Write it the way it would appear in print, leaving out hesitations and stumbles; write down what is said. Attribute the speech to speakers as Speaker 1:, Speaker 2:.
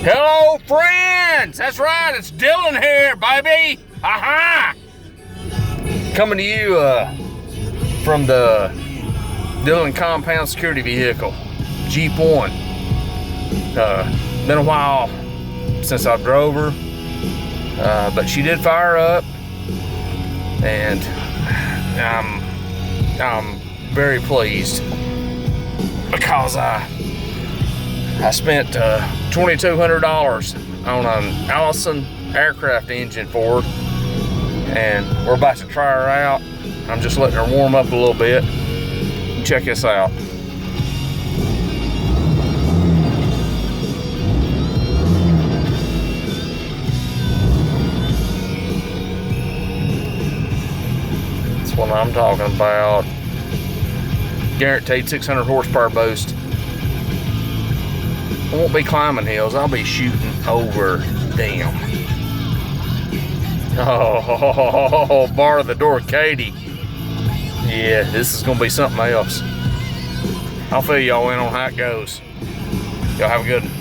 Speaker 1: Hello, friends! That's right, it's Dillon here, baby! Aha! Coming to you from the Dillon Compound Security Vehicle, Jeep 1. Been a while since I drove her, but she did fire up, and I'm very pleased because I spent $2,200 on an Allison aircraft engine for her, and we're about to try her out. I'm just letting her warm up a little bit. Check this out. That's what I'm talking about. Guaranteed 600 horsepower boost. I won't be climbing hills, I'll be shooting over them. Oh, bar of the door, Katie. Yeah, this is gonna be something else. I'll fill y'all in on how it goes. Y'all have a good one.